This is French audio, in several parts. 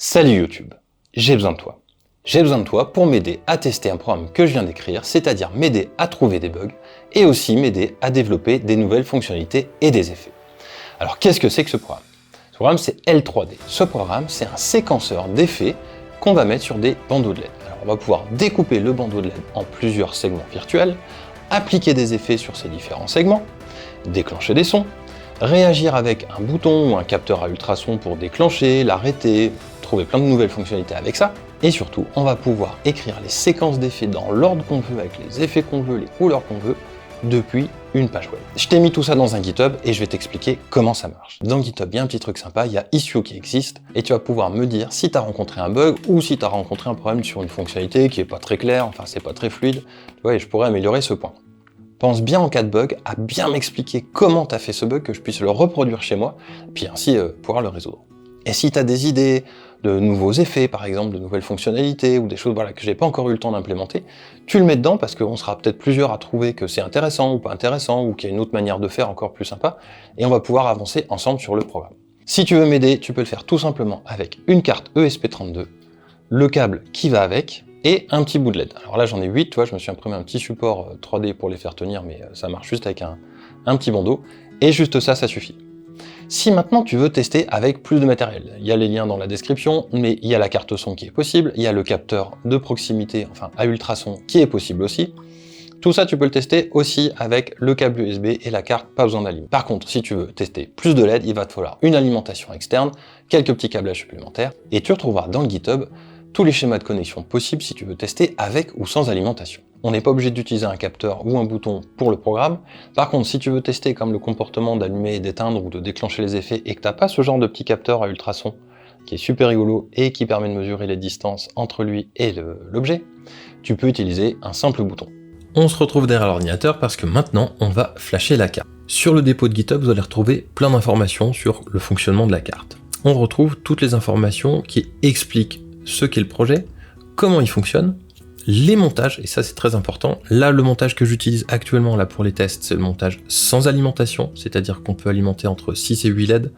Salut YouTube, j'ai besoin de toi. J'ai besoin de toi pour m'aider à tester un programme que je viens d'écrire, c'est-à-dire m'aider à trouver des bugs et aussi m'aider à développer des nouvelles fonctionnalités et des effets. Alors qu'est-ce que c'est que ce programme? Ce programme c'est L3D. Ce programme c'est un séquenceur d'effets qu'on va mettre sur des bandeaux de LED. Alors on va pouvoir découper le bandeau de LED en plusieurs segments virtuels, appliquer des effets sur ces différents segments, déclencher des sons, réagir avec un bouton ou un capteur à ultrasons pour déclencher, l'arrêter, trouver plein de nouvelles fonctionnalités avec ça. Et surtout, on va pouvoir écrire les séquences d'effets dans l'ordre qu'on veut, avec les effets qu'on veut, les couleurs qu'on veut, depuis une page web. Je t'ai mis tout ça dans un GitHub et je vais t'expliquer comment ça marche. Dans GitHub, il y a un petit truc sympa, il y a Issue qui existe et tu vas pouvoir me dire si tu as rencontré un bug ou si tu as rencontré un problème sur une fonctionnalité qui est pas très claire, enfin c'est pas très fluide, tu vois, et je pourrais améliorer ce point. Pense bien en cas de bug à bien m'expliquer comment tu as fait ce bug, que je puisse le reproduire chez moi, puis ainsi pouvoir le résoudre. Et si tu as des idées de nouveaux effets, par exemple, de nouvelles fonctionnalités, ou des choses que j'ai pas encore eu le temps d'implémenter, tu le mets dedans parce qu'on sera peut-être plusieurs à trouver que c'est intéressant ou pas intéressant, ou qu'il y a une autre manière de faire encore plus sympa, et on va pouvoir avancer ensemble sur le programme. Si tu veux m'aider, tu peux le faire tout simplement avec une carte ESP32, le câble qui va avec, et un petit bout de LED. Alors là j'en ai 8, tu vois, je me suis imprimé un petit support 3D pour les faire tenir, mais ça marche juste avec un petit bandeau, et juste ça, ça suffit. Si maintenant tu veux tester avec plus de matériel, il y a les liens dans la description, mais il y a la carte son qui est possible, il y a le capteur de proximité, enfin à ultrasons, qui est possible aussi. Tout ça tu peux le tester aussi avec le câble USB et la carte, pas besoin d'alimenter. Par contre, si tu veux tester plus de LED, il va te falloir une alimentation externe, quelques petits câblages supplémentaires, et tu retrouveras dans le GitHub tous les schémas de connexion possibles si tu veux tester avec ou sans alimentation. On n'est pas obligé d'utiliser un capteur ou un bouton pour le programme. Par contre, si tu veux tester comme le comportement d'allumer et d'éteindre ou de déclencher les effets et que tu n'as pas ce genre de petit capteur à ultrasons qui est super rigolo et qui permet de mesurer les distances entre lui et l'objet, tu peux utiliser un simple bouton. On se retrouve derrière l'ordinateur parce que maintenant on va flasher la carte. Sur le dépôt de GitHub, vous allez retrouver plein d'informations sur le fonctionnement de la carte. On retrouve toutes les informations qui expliquent ce qu'est le projet, comment il fonctionne, les montages, et ça c'est très important. Là, le montage que j'utilise actuellement là pour les tests, c'est le montage sans alimentation, c'est-à-dire qu'on peut alimenter entre 6 et 8 LED.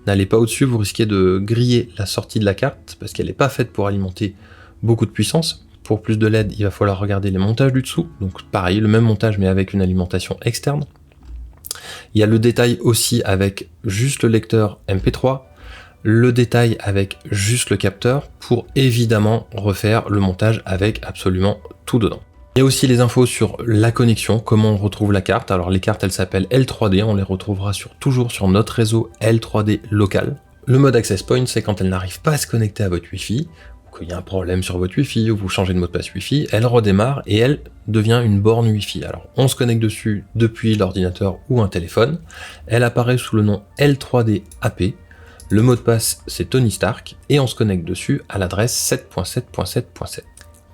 N'allez pas au-dessus, vous risquez de griller la sortie de la carte, parce qu'elle n'est pas faite pour alimenter beaucoup de puissance. Pour plus de LED, il va falloir regarder les montages du dessous, donc pareil, le même montage mais avec une alimentation externe. Il y a le détail aussi avec juste le lecteur MP3, le détail avec juste le capteur pour évidemment refaire le montage avec absolument tout dedans. Il y a aussi les infos sur la connexion, comment on retrouve la carte. Alors les cartes elles s'appellent L3D, on les retrouvera toujours sur notre réseau L3D local. Le mode access point c'est quand elle n'arrive pas à se connecter à votre Wi-Fi, ou qu'il y a un problème sur votre Wi-Fi, ou vous changez de mot de passe Wi-Fi, elle redémarre et elle devient une borne Wi-Fi. Alors on se connecte dessus depuis l'ordinateur ou un téléphone, elle apparaît sous le nom L3D AP. Le mot de passe, c'est Tony Stark, et on se connecte dessus à l'adresse 7.7.7.7.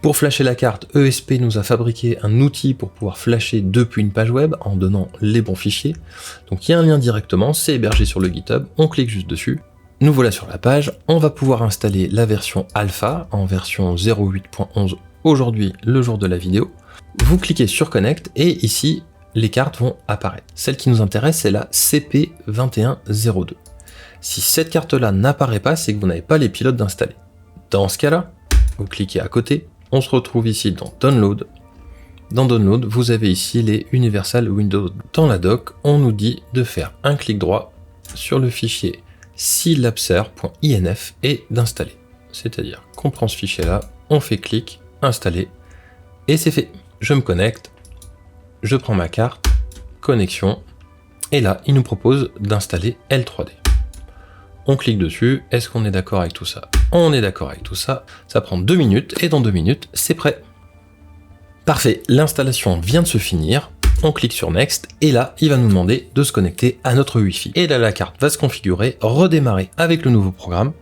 Pour flasher la carte, ESP nous a fabriqué un outil pour pouvoir flasher depuis une page web en donnant les bons fichiers. Donc il y a un lien directement, c'est hébergé sur le GitHub, on clique juste dessus. Nous voilà sur la page, on va pouvoir installer la version alpha en version 0.8.11 aujourd'hui, le jour de la vidéo. Vous cliquez sur Connect et ici, les cartes vont apparaître. Celle qui nous intéresse, c'est la CP2102. Si cette carte-là n'apparaît pas, c'est que vous n'avez pas les pilotes d'installer. Dans ce cas-là, vous cliquez à côté, on se retrouve ici dans Download. Dans Download, vous avez ici les Universal Windows. Dans la doc, on nous dit de faire un clic droit sur le fichier silapser.inf et d'installer. C'est-à-dire qu'on prend ce fichier-là, on fait clic, installer, et c'est fait. Je me connecte, je prends ma carte, connexion, et là, il nous propose d'installer L3D. On clique dessus, est-ce qu'on est d'accord avec tout ça? On est d'accord avec tout ça, ça prend 2 minutes, et dans 2 minutes, c'est prêt. Parfait, l'installation vient de se finir, on clique sur Next, et là, il va nous demander de se connecter à notre Wi-Fi. Et là, la carte va se configurer, redémarrer avec le nouveau programme,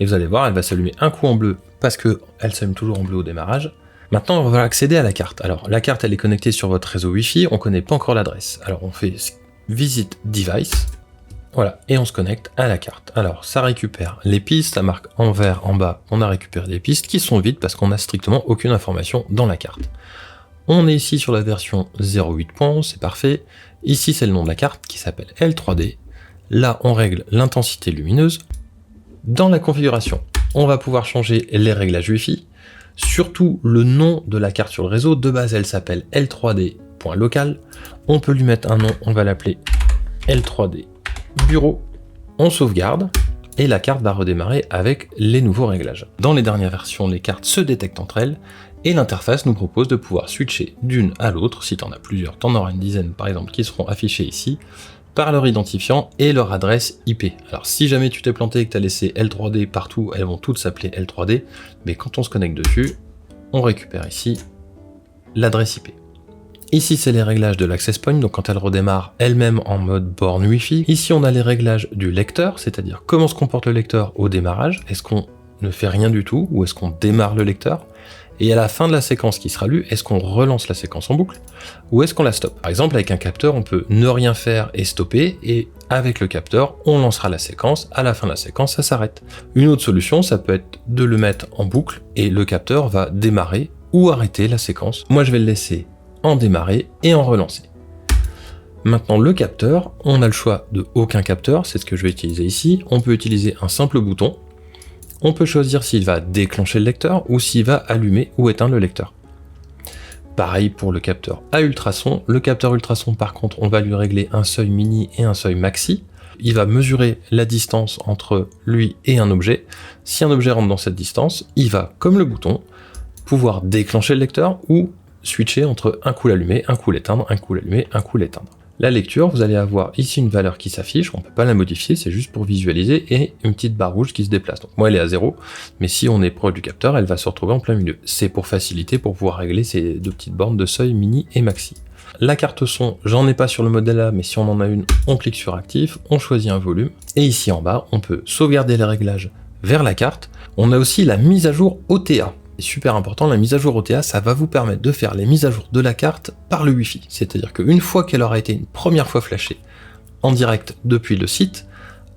et vous allez voir, elle va s'allumer un coup en bleu, parce qu'elle s'allume toujours en bleu au démarrage. Maintenant, on va accéder à la carte. Alors, la carte, elle est connectée sur votre réseau Wi-Fi, on ne connaît pas encore l'adresse. Alors, on fait Visit Device, voilà, et on se connecte à la carte. Alors, ça récupère les pistes, ça marque en vert en bas, on a récupéré des pistes qui sont vides parce qu'on n'a strictement aucune information dans la carte. On est ici sur la version 0.8.11, c'est parfait. Ici, c'est le nom de la carte qui s'appelle L3D. Là, on règle l'intensité lumineuse. Dans la configuration, On va pouvoir changer les réglages Wi-Fi, surtout le nom de la carte sur le réseau. De base, elle s'appelle L3D.local. On peut lui mettre un nom, on va l'appeler L3D bureau. On sauvegarde et la carte va redémarrer avec les nouveaux réglages. Dans les dernières versions, les cartes se détectent entre elles et l'interface nous propose de pouvoir switcher d'une à l'autre. Si tu en as plusieurs, tu en auras une dizaine par exemple qui seront affichées ici par leur identifiant et leur adresse IP. Alors si jamais tu t'es planté et que tu as laissé L3D partout, elles vont toutes s'appeler L3D, mais quand on se connecte dessus, on récupère ici l'adresse IP. Ici, c'est les réglages de l'access point, donc quand elle redémarre elle-même en mode borne Wi-Fi. Ici, on a les réglages du lecteur, c'est-à-dire comment se comporte le lecteur au démarrage. Est-ce qu'on ne fait rien du tout ou est-ce qu'on démarre le lecteur? Et à la fin de la séquence qui sera lue, est-ce qu'on relance la séquence en boucle ou est-ce qu'on la stoppe? Par exemple, avec un capteur, on peut ne rien faire et stopper, et avec le capteur, on lancera la séquence. À la fin de la séquence, ça s'arrête. Une autre solution, ça peut être de le mettre en boucle et le capteur va démarrer ou arrêter la séquence. Moi, je vais le laisser en démarrer et en relancer. Maintenant, le capteur, on a le choix de aucun capteur, c'est ce que je vais utiliser ici. On peut utiliser un simple bouton. On peut choisir s'il va déclencher le lecteur ou s'il va allumer ou éteindre le lecteur. Pareil pour le capteur à ultrasons. Le capteur ultrasons, par contre, on va lui régler un seuil mini et un seuil maxi. Il va mesurer la distance entre lui et un objet. Si un objet rentre dans cette distance, il va, comme le bouton, pouvoir déclencher le lecteur ou switcher entre un coup l'allumer, un coup l'éteindre, un coup l'allumer, un coup l'éteindre. La lecture, vous allez avoir ici une valeur qui s'affiche, on ne peut pas la modifier, c'est juste pour visualiser, et une petite barre rouge qui se déplace. Donc moi elle est à 0, mais si on est proche du capteur, elle va se retrouver en plein milieu. C'est pour faciliter, pour pouvoir régler ces deux petites bornes de seuil mini et maxi. La carte son, j'en ai pas sur le modèle là, mais si on en a une, on clique sur actif, on choisit un volume, et ici en bas, on peut sauvegarder les réglages vers la carte. On a aussi la mise à jour OTA. C'est super important, la mise à jour OTA, ça va vous permettre de faire les mises à jour de la carte par le Wi-Fi. C'est-à-dire qu'une fois qu'elle aura été une première fois flashée en direct depuis le site,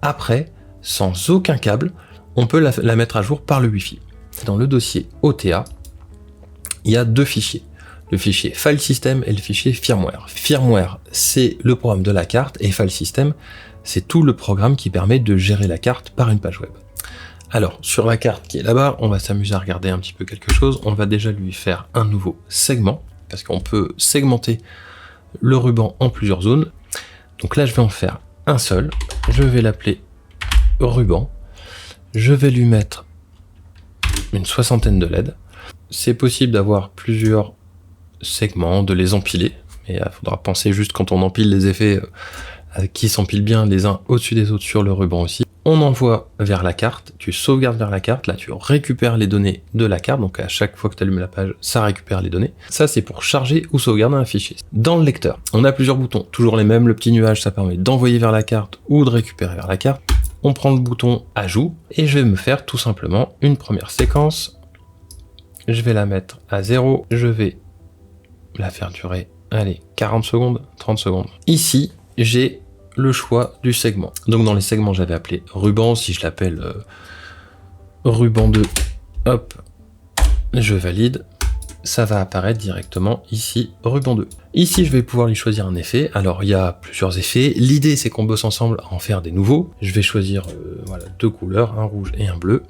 après, sans aucun câble, on peut la mettre à jour par le Wi-Fi. Dans le dossier OTA, il y a deux fichiers. Le fichier File System et le fichier Firmware. Firmware, c'est le programme de la carte, et File System, c'est tout le programme qui permet de gérer la carte par une page web. Alors, sur la carte qui est là-bas, on va s'amuser à regarder un petit peu quelque chose. On va déjà lui faire un nouveau segment, parce qu'on peut segmenter le ruban en plusieurs zones. Donc là, je vais en faire un seul. Je vais l'appeler ruban. Je vais lui mettre une 60aine de LED. C'est possible d'avoir plusieurs segments, de les empiler, mais il faudra penser juste quand on empile les effets qui s'empilent bien les uns au-dessus des autres sur le ruban aussi. On envoie vers la carte, tu sauvegardes vers la carte, là tu récupères les données de la carte, donc à chaque fois que tu allumes la page, ça récupère les données. Ça c'est pour charger ou sauvegarder un fichier. Dans le lecteur, on a plusieurs boutons, toujours les mêmes, le petit nuage ça permet d'envoyer vers la carte ou de récupérer vers la carte. On prend le bouton ajout et je vais me faire tout simplement une première séquence. Je vais la mettre à 0, je vais la faire durer, allez, 40 secondes, 30 secondes. Ici, j'ai le choix du segment. Donc dans les segments, j'avais appelé ruban. Si je l'appelle ruban 2, hop, je valide. Ça va apparaître directement ici, ruban 2. Ici, je vais pouvoir lui choisir un effet. Alors, il y a plusieurs effets. L'idée, c'est qu'on bosse ensemble à en faire des nouveaux. Je vais choisir voilà, deux couleurs, un rouge et un bleu.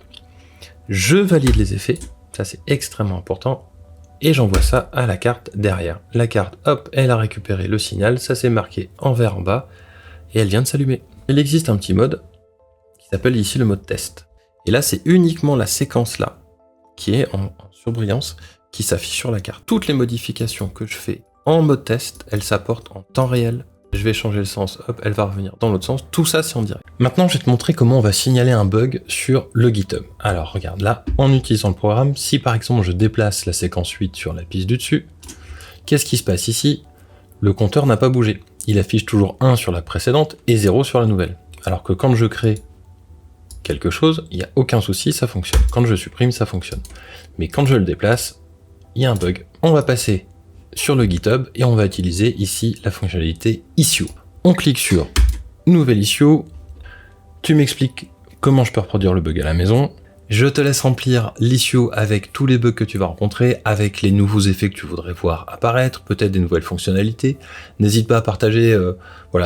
Je valide les effets. Ça, c'est extrêmement important. Et j'envoie ça à la carte derrière. La carte, hop, elle a récupéré le signal. Ça s'est marqué en vert en bas. Et elle vient de s'allumer. Il existe un petit mode qui s'appelle ici le mode test. Et là, c'est uniquement la séquence là, qui est en surbrillance, qui s'affiche sur la carte. Toutes les modifications que je fais en mode test, elles s'apportent en temps réel. Je vais changer le sens, hop, elle va revenir dans l'autre sens. Tout ça, c'est en direct. Maintenant, je vais te montrer comment on va signaler un bug sur le GitHub. Alors, regarde là, en utilisant le programme, si par exemple, je déplace la séquence 8 sur la piste du dessus, qu'est-ce qui se passe ici? Le compteur n'a pas bougé. Il affiche toujours 1 sur la précédente et 0 sur la nouvelle. Alors que quand je crée quelque chose, il n'y a aucun souci, ça fonctionne. Quand je supprime, ça fonctionne. Mais quand je le déplace, il y a un bug. On va passer sur le GitHub et on va utiliser ici la fonctionnalité Issue. On clique sur Nouvelle Issue. Tu m'expliques comment je peux reproduire le bug à la maison. Je te laisse remplir l'issue avec tous les bugs que tu vas rencontrer, avec les nouveaux effets que tu voudrais voir apparaître, peut-être des nouvelles fonctionnalités. N'hésite pas à partager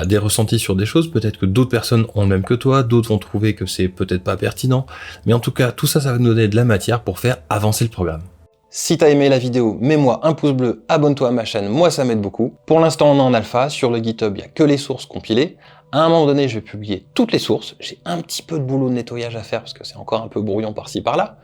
des ressentis sur des choses, peut-être que d'autres personnes ont le même que toi, d'autres vont trouver que c'est peut-être pas pertinent, mais en tout cas, tout ça, ça va nous donner de la matière pour faire avancer le programme. Si t'as aimé la vidéo, mets-moi un pouce bleu, abonne-toi à ma chaîne, moi ça m'aide beaucoup. Pour l'instant on est en alpha, sur le GitHub il n'y a que les sources compilées. À un moment donné je vais publier toutes les sources, j'ai un petit peu de boulot de nettoyage à faire parce que c'est encore un peu brouillon par-ci par-là.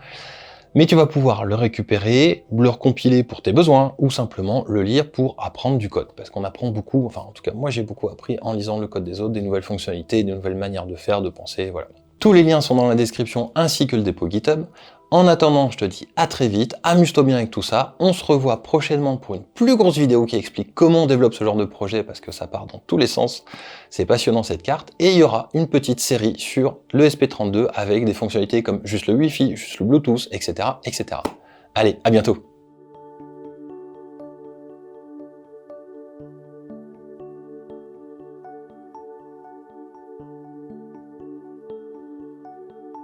Mais tu vas pouvoir le récupérer, le recompiler pour tes besoins, ou simplement le lire pour apprendre du code. Parce qu'on apprend beaucoup, enfin en tout cas moi j'ai beaucoup appris en lisant le code des autres, des nouvelles fonctionnalités, des nouvelles manières de faire, de penser, voilà. Tous les liens sont dans la description ainsi que le dépôt GitHub. En attendant, je te dis à très vite, amuse-toi bien avec tout ça, on se revoit prochainement pour une plus grosse vidéo qui explique comment on développe ce genre de projet parce que ça part dans tous les sens, c'est passionnant cette carte, et il y aura une petite série sur le SP32 avec des fonctionnalités comme juste le Wi-Fi, juste le Bluetooth, etc., etc. Allez, à bientôt.